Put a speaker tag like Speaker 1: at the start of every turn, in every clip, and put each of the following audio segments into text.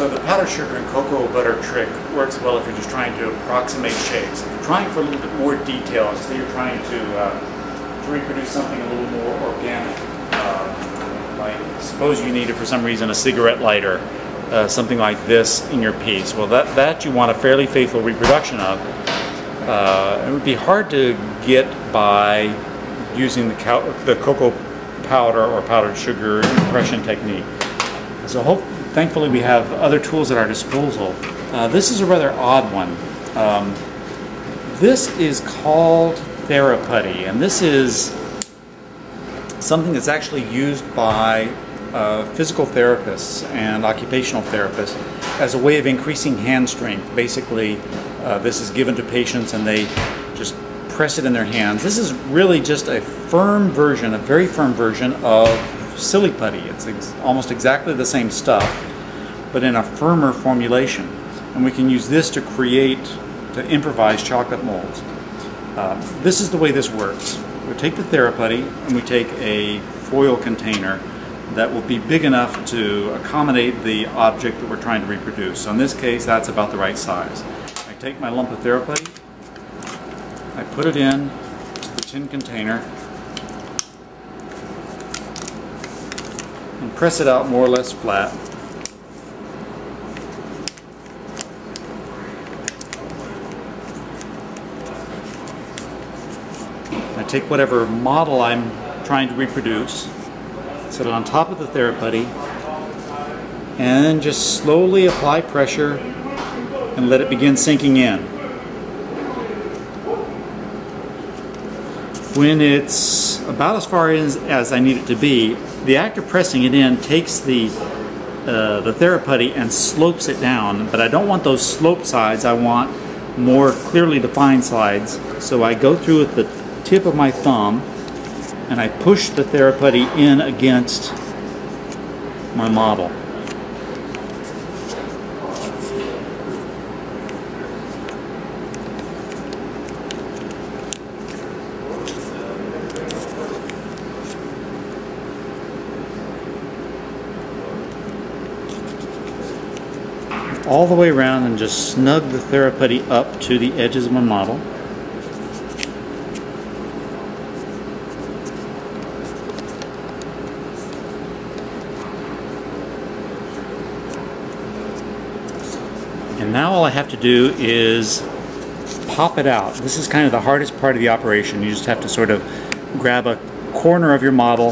Speaker 1: So the powdered sugar and cocoa butter trick works well if you're just trying to approximate shapes. If you're trying for a little bit more detail, say you're trying to reproduce something a little more organic, like suppose you needed for some reason a cigarette lighter, something like this in your piece. Well, that you want a fairly faithful reproduction of. It would be hard to get by using the cocoa powder or powdered sugar impression technique. So thankfully we have other tools at our disposal. This is a rather odd one. This is called TheraPutty, and this is something that's actually used by physical therapists and occupational therapists as a way of increasing hand strength. Basically, this is given to patients and they just press it in their hands. This is really just a firm version, a very firm version of Silly Putty. It's almost exactly the same stuff, but in a firmer formulation. And we can use this to improvise chocolate molds. This is the way this works. We take the TheraPutty and we take a foil container that will be big enough to accommodate the object that we're trying to reproduce. So in this case, that's about the right size. I take my lump of TheraPutty, I put it in the tin container and press it out more or less flat. I take whatever model I'm trying to reproduce, set it on top of the TheraPutty, and just slowly apply pressure and let it begin sinking in. When it's about as far in as I need it to be, the act of pressing it in takes the TheraPutty and slopes it down, but I don't want those sloped sides. I want more clearly defined sides. So I go through with the tip of my thumb and I push the TheraPutty in against my model. All the way around and just snug the TheraPutty up to the edges of my model. And now all I have to do is pop it out. This is kind of the hardest part of the operation. You just have to sort of grab a corner of your model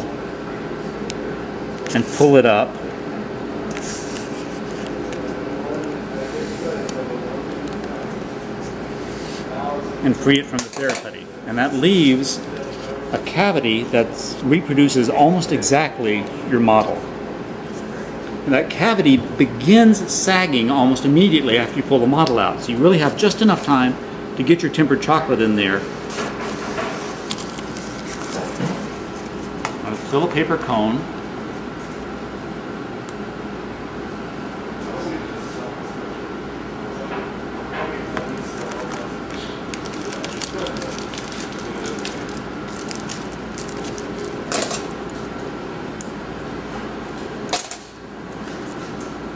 Speaker 1: and pull it up. And free it from the TheraPutty. And that leaves a cavity that reproduces almost exactly your model. And that cavity begins sagging almost immediately after you pull the model out. So you really have just enough time to get your tempered chocolate in there. I'll fill a paper cone.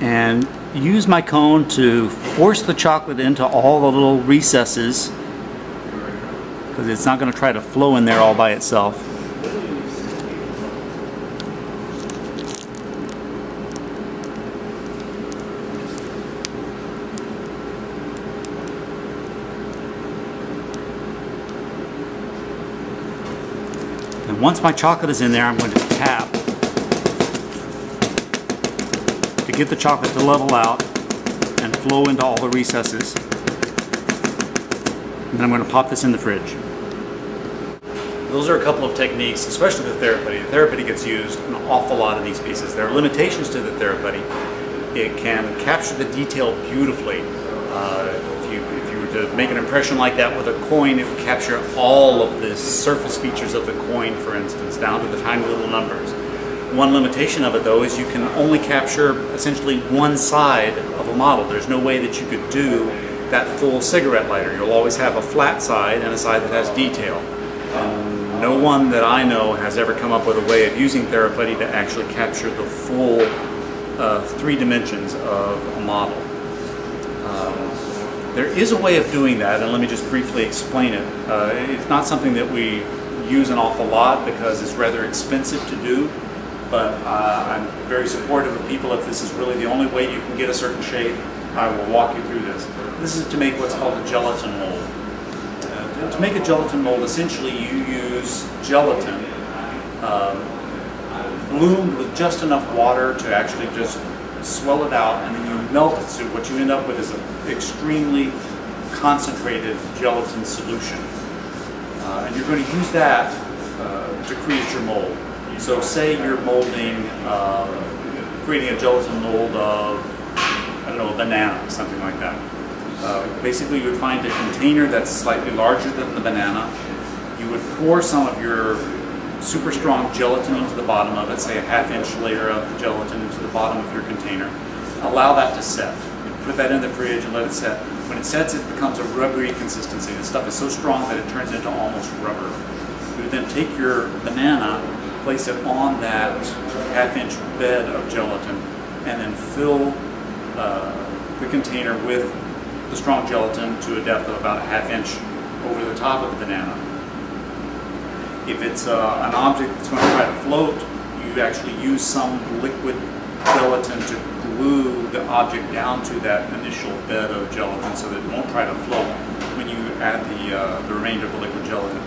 Speaker 1: And use my cone to force the chocolate into all the little recesses, because it's not going to try to flow in there all by itself. And once my chocolate is in there, I'm going to tap to get the chocolate to level out and flow into all the recesses. And then I'm going to pop this in the fridge. Those are a couple of techniques, especially the TheraPutty. The TheraPutty gets used an awful lot in these pieces. There are limitations to the TheraPutty. It can capture the detail beautifully. If you were to make an impression like that with a coin, it would capture all of the surface features of the coin, for instance, down to the tiny little numbers. One limitation of it, though, is you can only capture essentially one side of a model. There's no way that you could do that full cigarette lighter. You'll always have a flat side and a side that has detail. And no one that I know has ever come up with a way of using TheraPutty to actually capture the full 3 dimensions of a model. There is a way of doing that, and let me just briefly explain it. It's not something that we use an awful lot because it's rather expensive to do, but I'm very supportive of people. If this is really the only way you can get a certain shape, I will walk you through this. This is to make what's called a gelatin mold. To make a gelatin mold, essentially you use gelatin bloomed with just enough water to actually just swell it out, and then you melt it. So what you end up with is an extremely concentrated gelatin solution. And you're going to use that to create your mold. So say you're molding, creating a gelatin mold of, I don't know, a banana, something like that. Basically you would find a container that's slightly larger than the banana. You would pour some of your super strong gelatin into the bottom of it, say a half-inch layer of the gelatin into the bottom of your container. Allow that to set. You put that in the fridge and let it set. When it sets, it becomes a rubbery consistency. The stuff is so strong that it turns into almost rubber. You would then take your banana, place it on that half-inch bed of gelatin, and then fill the container with the strong gelatin to a depth of about a half-inch over the top of the banana. If it's an object that's going to try to float, you actually use some liquid gelatin to glue the object down to that initial bed of gelatin so that it won't try to float when you add the remainder of the liquid gelatin.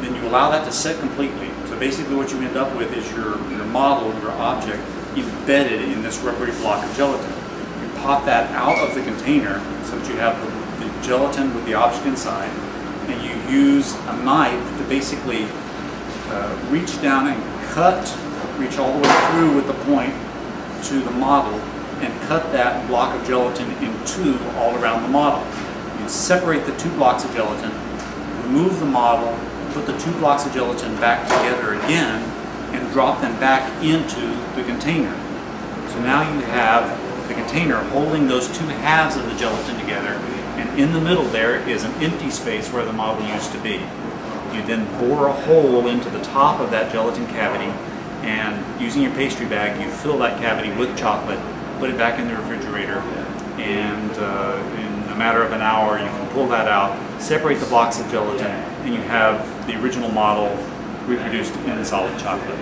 Speaker 1: Then you allow that to set completely. So basically what you end up with is your model, your object, embedded in this rubbery block of gelatin. You pop that out of the container so that you have the gelatin with the object inside, and you use a knife to basically reach down and reach all the way through with the point to the model and cut that block of gelatin in 2 all around the model. You separate the 2 blocks of gelatin, remove the model, put the 2 blocks of gelatin back together again, and drop them back into the container. So now you have the container holding those 2 halves of the gelatin together, and in the middle there is an empty space where the model used to be. You then bore a hole into the top of that gelatin cavity, and using your pastry bag, you fill that cavity with chocolate, put it back in the refrigerator, and in a matter of an hour you can pull that out, separate the blocks of gelatin, and you have the original model reproduced in solid chocolate.